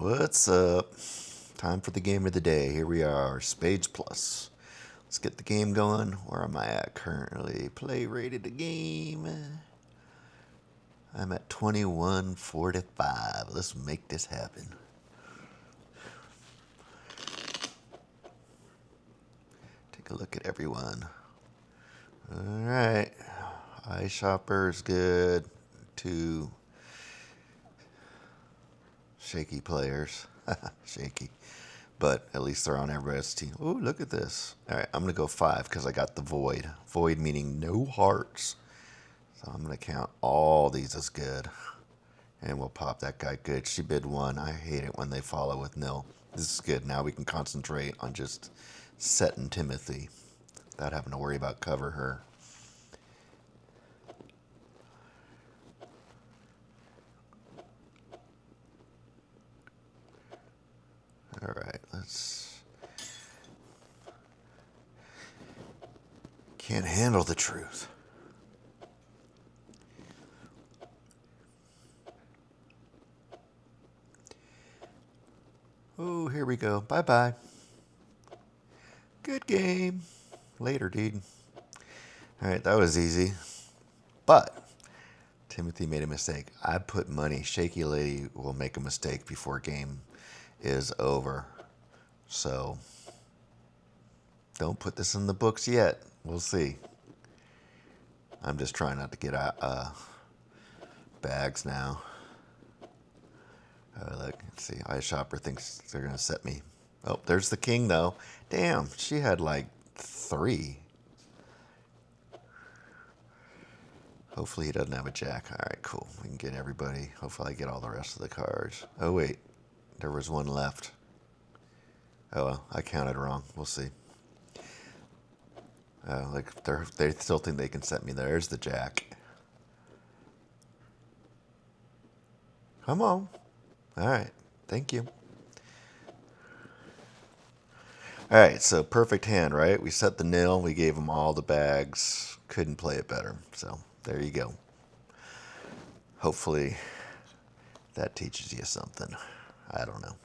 What's up? Time for the game of the day. Here we are, Spades Plus. Let's get the game going. Where am I at currently? Play rated the game. I'm at 2145. Let's make this happen. Take a look at everyone. Alright. Eye Shopper is good. Two shaky players. Shaky. But at least they're on everybody's team. Oh, look at this. All right, I'm going to go 5 because I got the void. Void meaning no hearts. So I'm going to count all these as good. And we'll pop that guy good. She bid 1. I hate it when they follow with nil. This is good. Now we can concentrate on just setting Timothy without having to worry about cover her. All right, let's... Can't handle the truth. Oh, here we go. Bye-bye. Good game. Later, dude. All right, that was easy. But Timothy made a mistake. I put money. Shaky Lady will make a mistake before game is over. So don't put this in the books yet. We'll see. I'm just trying not to get bags now. Look, let's see. Eye Shopper thinks they're going to set me. Oh, there's the king, though. Damn, she had like 3. Hopefully he doesn't have a jack. All right, cool. We can get everybody. Hopefully I get all the rest of the cards. Oh, wait. There was one left. Oh, well, I counted wrong. We'll see. Like they still think they can set me. There's the jack. Come on. All right. Thank you. All right, so perfect hand, right? We set the nil. We gave them all the bags. Couldn't play it better. So there you go. Hopefully that teaches you something. I don't know.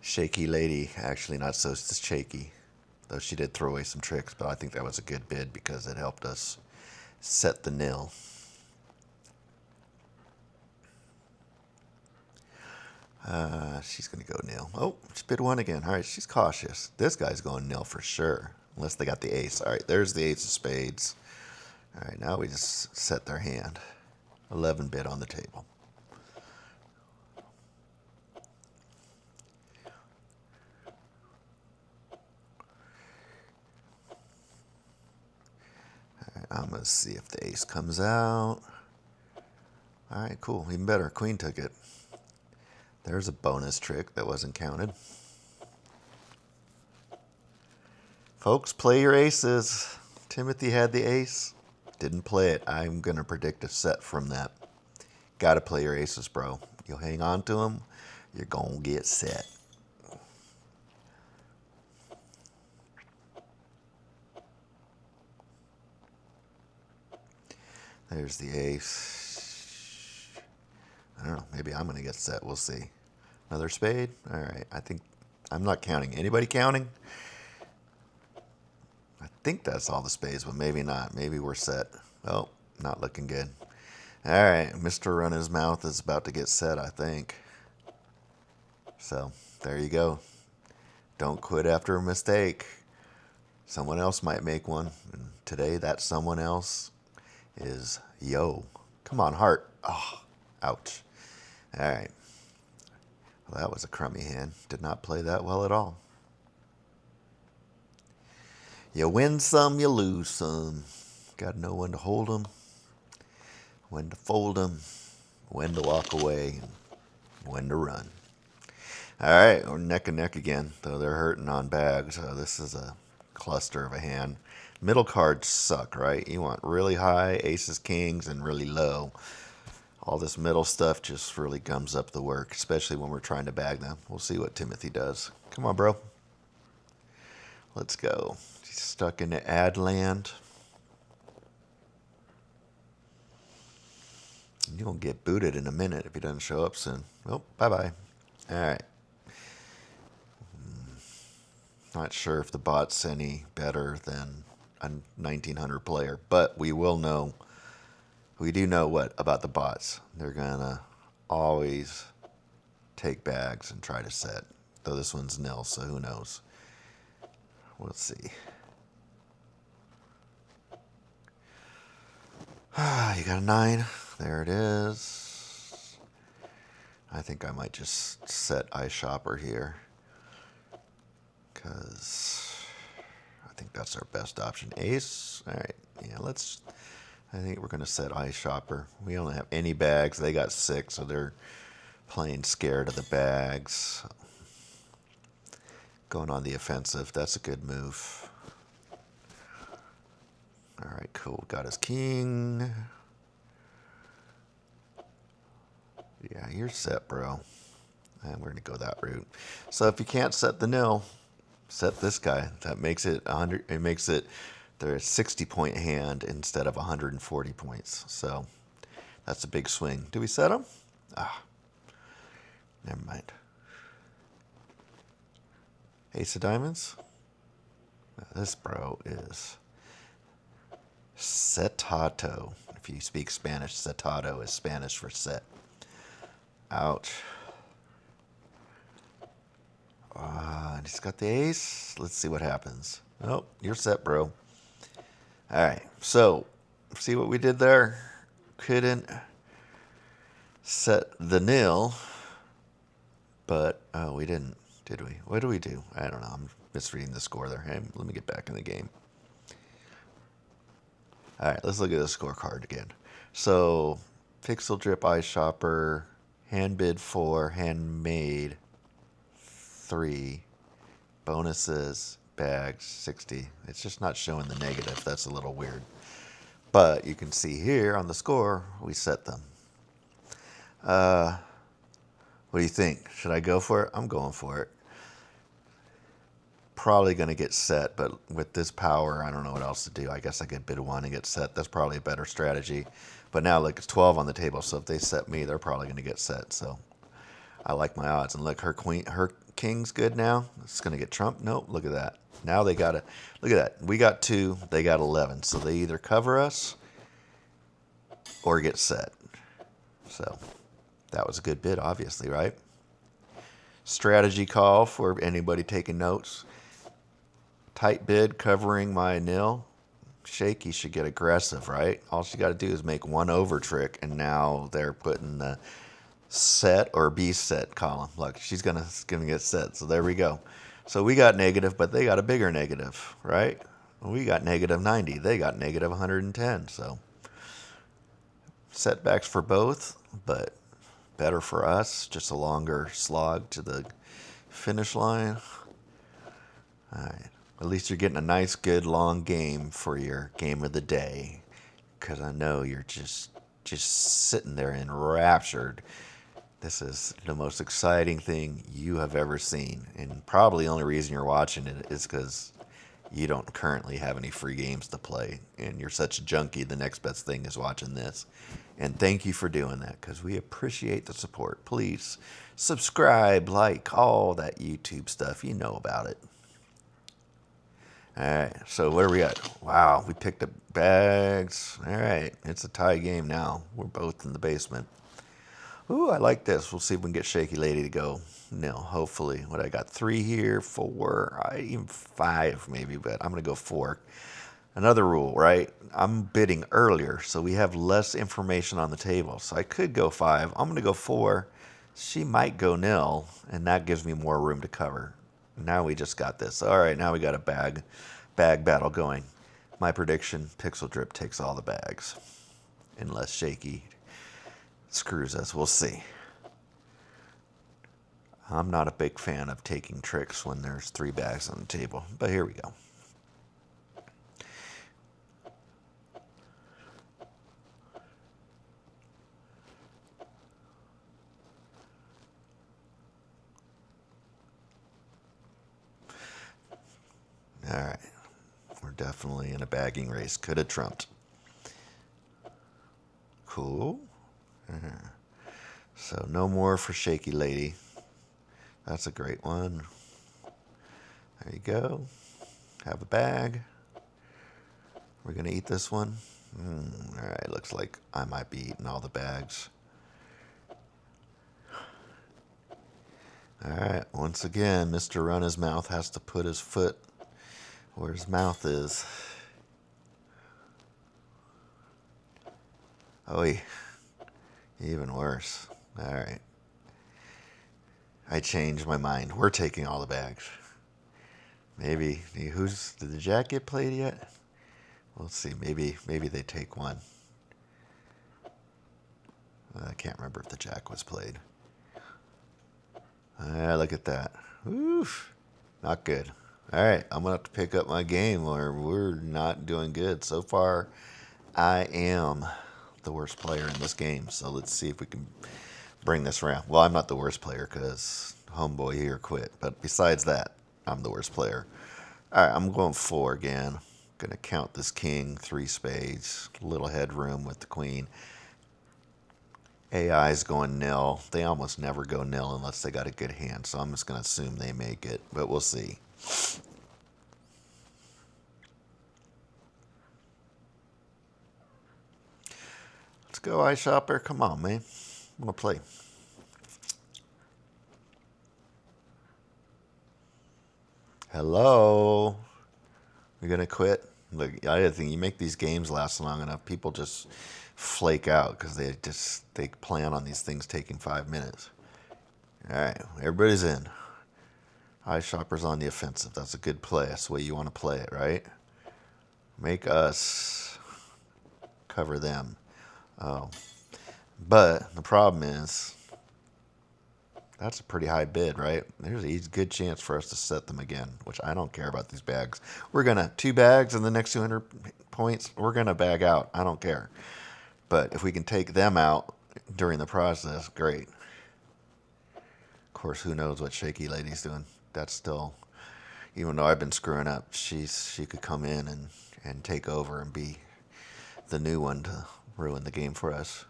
Shaky Lady, actually not so shaky. Though she did throw away some tricks, but I think that was a good bid because it helped us set the nil. She's going to go nil. Oh, she bid 1 again. All right, she's cautious. This guy's going nil for sure, unless they got the ace. All right, there's the ace of spades. All right, now we just set their hand. 11 bid on the table. All right, I'm going to see if the ace comes out. All right, cool. Even better. Queen took it. There's a bonus trick that wasn't counted. Folks, play your aces. Timothy had the ace. Didn't play it. I'm going to predict a set from that. Got to play your aces, bro. You'll hang on to them. You're going to get set. There's the ace. I don't know. Maybe I'm going to get set. We'll see. Another spade? All right. I think I'm not counting. Anybody counting? I think that's all the spades, but maybe not. Maybe we're set. Oh, not looking good. All right. Mr. Run His Mouth is about to get set, I think. So there you go. Don't quit after a mistake. Someone else might make one. And today, that someone else is yo. Come on, heart. Oh, ouch. All right. Well, that was a crummy hand. Did not play that well at all. You win some, you lose some. Got to know when to hold them, when to fold them, when to walk away, and when to run. All right, we're neck and neck again, though they're hurting on bags. So this is a cluster of a hand. Middle cards suck, right? You want really high, aces, kings, and really low. All this middle stuff just really gums up the work, especially when we're trying to bag them. We'll see what Timothy does. Come on, bro. Let's go. He's stuck in the ad land. You're going to get booted in a minute if he doesn't show up soon. Oh, bye-bye. All right. Not sure if the bot's any better than a 1900 player, but we will know. We do know what about the bots. They're going to always take bags and try to set. Though this one's nil, so who knows. We'll see. You got a 9. There it is. I think I might just set Ice Shopper here, because I think that's our best option. Ace. All right. Yeah, I think we're going to set Ice Shopper. We don't have any bags. They got 6, so they're playing scared of the bags. Going on the offensive. That's a good move. All right, cool. Got his king. Yeah, you're set, bro. And we're going to go that route. So if you can't set the nil, set this guy. That makes it 100. It makes it their 60-point hand instead of 140 points. So that's a big swing. Do we set him? Never mind. Ace of diamonds. Now this bro is setato. If you speak Spanish, setato is Spanish for set. Ouch. And he's got the ace. Let's see what happens. Oh, you're set, bro. All right. So, see what we did there? Couldn't set the nil, but we didn't, did we? What do we do? I don't know. I'm misreading the score there. Hey, let me get back in the game. All right, let's look at the scorecard again. So, Pixel Drip, Ice Shopper, hand bid 4, hand made 3, bonuses, bags 60. It's just not showing the negative. That's a little weird. But you can see here on the score, we set them. What do you think? Should I go for it? I'm going for it. Probably going to get set, but with this power, I don't know what else to do. I guess I could bid 1 and get set. That's probably a better strategy. But now, look, it's 12 on the table, so if they set me, they're probably going to get set. So I like my odds. And look, her king's good now. It's going to get trumped. Nope, look at that. Now they got to, look at that. We got 2, they got 11. So they either cover us or get set. So that was a good bid, obviously, right? Strategy call for anybody taking notes. Tight bid covering my nil. Shaky should get aggressive, right? All she got to do is make 1 over trick, and now they're putting the set or be set column. Look, she's gonna get set. So there we go. So we got negative, but they got a bigger negative, right? We got negative 90. They got negative 110. So setbacks for both, but better for us. Just a longer slog to the finish line. All right. At least you're getting a nice, good, long game for your game of the day, because I know you're just sitting there enraptured. This is the most exciting thing you have ever seen, and probably the only reason you're watching it is because you don't currently have any free games to play, and you're such a junkie, the next best thing is watching this. And thank you for doing that, because we appreciate the support. Please subscribe, like, all that YouTube stuff. You know about it. All right, so where are we at? Wow, we picked up bags. All right, it's a tie game now. We're both in the basement. Ooh, I like this. We'll see if we can get Shaky Lady to go nil, hopefully. What, I got 3 here, 4, even 5 maybe, but I'm going to go 4. Another rule, right? I'm bidding earlier, so we have less information on the table. So I could go 5. I'm going to go 4. She might go nil, and that gives me more room to cover. Now we just got this. All right, now we got a bag battle going. My prediction, Pixel Drip takes all the bags. Unless Shaky screws us. We'll see. I'm not a big fan of taking tricks when there's 3 bags on the table, but here we go. All right. We're definitely in a bagging race. Could have trumped. Cool. So no more for Shaky Lady. That's a great one. There you go. Have a bag. We're going to eat this one. All right, looks like I might be eating all the bags. All right, once again, Mr. Run His Mouth has to put his foot where his mouth is. Oh, even worse. All right. I changed my mind. We're taking all the bags. Maybe did the jack get played yet? We'll see. Maybe they take one. I can't remember if the jack was played. Look at that. Oof. Not good. All right, I'm gonna have to pick up my game, or we're not doing good so far. I am the worst player in this game, so let's see if we can bring this around. Well, I'm not the worst player because homeboy here quit, but besides that, I'm the worst player. All right, I'm going 4 again. Gonna count this king, 3 spades, little headroom with the queen. AI's going nil. They almost never go nil unless they got a good hand, so I'm just gonna assume they make it, but we'll see. Let's go, iShopper. Come on, man. I'm gonna play. Hello. You're gonna quit? Look, I think you make these games last long enough, people just flake out because they plan on these things taking 5 minutes. All right, everybody's in. iShopper's on the offensive. That's a good play. That's the way you want to play it, right? Make us cover them. Oh, but the problem is that's a pretty high bid, right? There's a good chance for us to set them again, which I don't care about these bags. We're going to 2 bags in the next 200 points. We're going to bag out. I don't care. But if we can take them out during the process, great. Of course, who knows what Shaky Lady's doing. That's still, even though I've been screwing up, she could come in and take over and be the new one to ruin the game for us.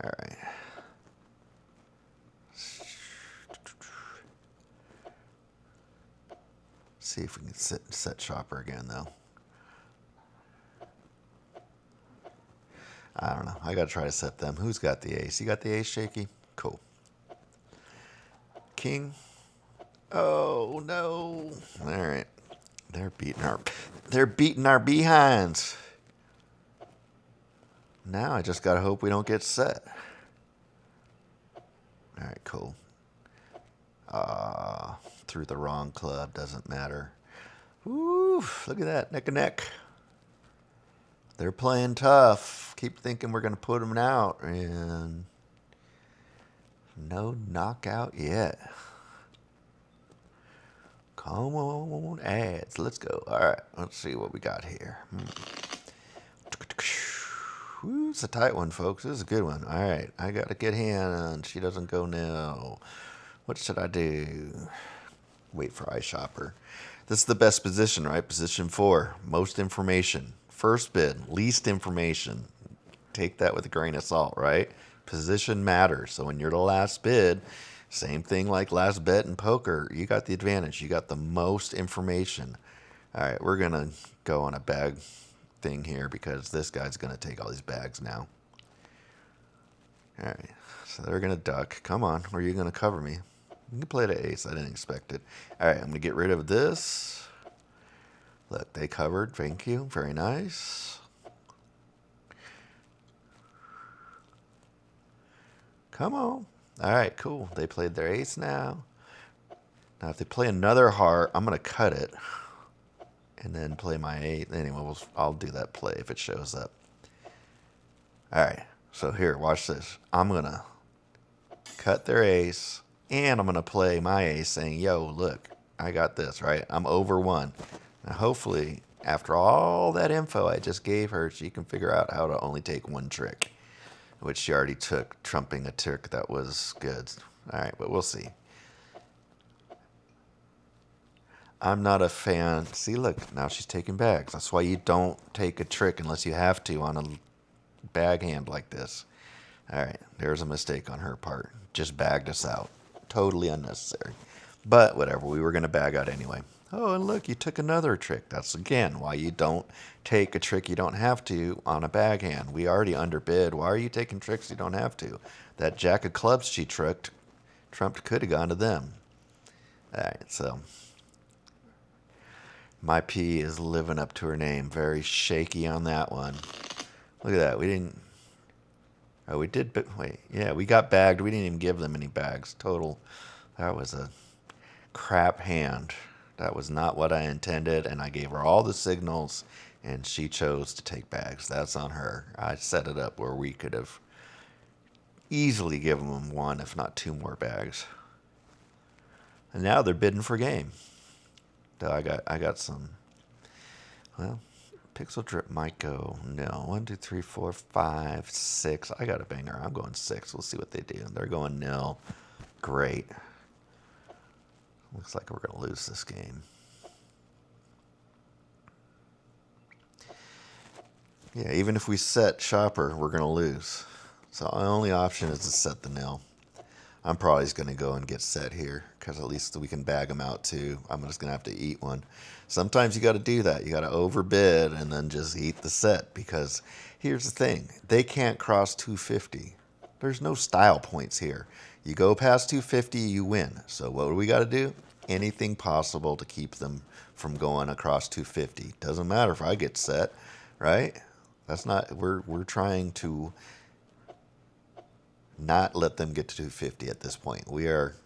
All right. See if we can set shopper again, though. I don't know. I got to try to set them. Who's got the ace? You got the ace, Shaky? Cool. King. Oh, no. All right. They're beating our behinds. Now I just got to hope we don't get set. All right, cool. Through the wrong club. Doesn't matter. Woo, look at that. Neck and neck. They're playing tough. Keep thinking we're going to put them out. And no knockout yet. Come on, ads. Let's go. All right. Let's see what we got here. Woo, it's a tight one, folks. This is a good one. All right. I got a good hand. She doesn't go no. What should I do? Wait for iShopper. This is the best position, right? Position 4. Most information. First bid. Least information. Take that with a grain of salt, right? Position matters. So when you're the last bid, same thing like last bet in poker. You got the advantage. You got the most information. All right, we're going to go on a bag thing here because this guy's going to take all these bags now. All right, so they're going to duck. Come on, or are you going to cover me? You can play the ace. I didn't expect it. All right, I'm going to get rid of this. Look, they covered. Thank you. Very nice. Come on. All right, cool. They played their ace now. Now, if they play another heart, I'm going to cut it and then play my 8. Anyway, I'll do that play if it shows up. All right, so here, watch this. I'm going to cut their ace, and I'm going to play my ace saying, yo, look, I got this, right? I'm over 1. Now, hopefully, after all that info I just gave her, she can figure out how to only take 1 trick, which she already took, trumping a trick that was good. All right, but we'll see. I'm not a fan. See, look, now she's taking bags. That's why you don't take a trick unless you have to on a bag hand like this. All right, there's a mistake on her part. Just bagged us out. Totally unnecessary. But whatever, we were going to bag out anyway. Oh, and look, you took another trick. That's, again, why you don't take a trick you don't have to on a bag hand. We already underbid. Why are you taking tricks you don't have to? That jack of clubs she trumped could have gone to them. All right, so my P is living up to her name. Very shaky on that one. Look at that. We didn't... Oh, we did... Wait, yeah, we got bagged. We didn't even give them any bags. Total... That was a crap hand. That was not what I intended, and I gave her all the signals, and she chose to take bags. That's on her. I set it up where we could have easily given them one, if not two more bags. And now they're bidding for game. So I got some... Well, Pixel Drip might go... No. 1, 2, 3, 4, 5, 6. I got a banger. I'm going 6. We'll see what they do. They're going nil. Great. Looks like we're going to lose this game. Yeah, even if we set Shopper, we're going to lose. So our only option is to set the nil. I'm probably just going to go and get set here, because at least we can bag them out too. I'm just going to have to eat one. Sometimes you got to do that. You got to overbid and then just eat the set, because here's the thing. They can't cross 250. There's no style points here. You go past 250, you win. So what do we got to do? Anything possible to keep them from going across 250. Doesn't matter if I get set, right? That's not... We're trying to not let them get to 250 at this point. We are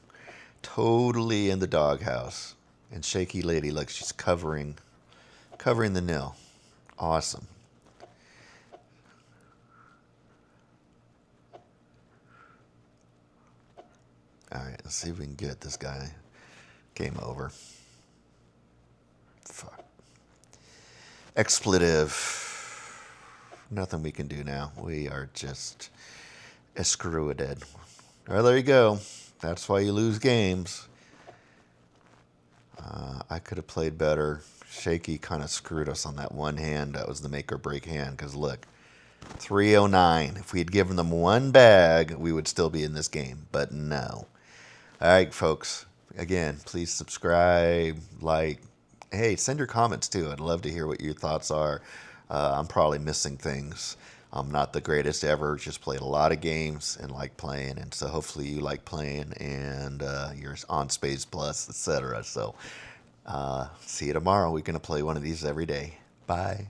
totally in the doghouse. And Shaky Lady, like she's covering the nil. Awesome. All right, let's see if we can get this guy. Game over. Fuck. Expletive. Nothing we can do now. We are just screwed. Well, there you go. That's why you lose games. I could have played better. Shaky kind of screwed us on that one hand. That was the make or break hand. Because look, 309. If we had given them one bag, we would still be in this game. But no. All right, folks. Again, please subscribe, like. Hey, send your comments too. I'd love to hear what your thoughts are. I'm probably missing things. I'm not the greatest ever. Just played a lot of games and like playing. And so hopefully you like playing and you're on Spades Plus, etc. So see you tomorrow. We're going to play one of these every day. Bye.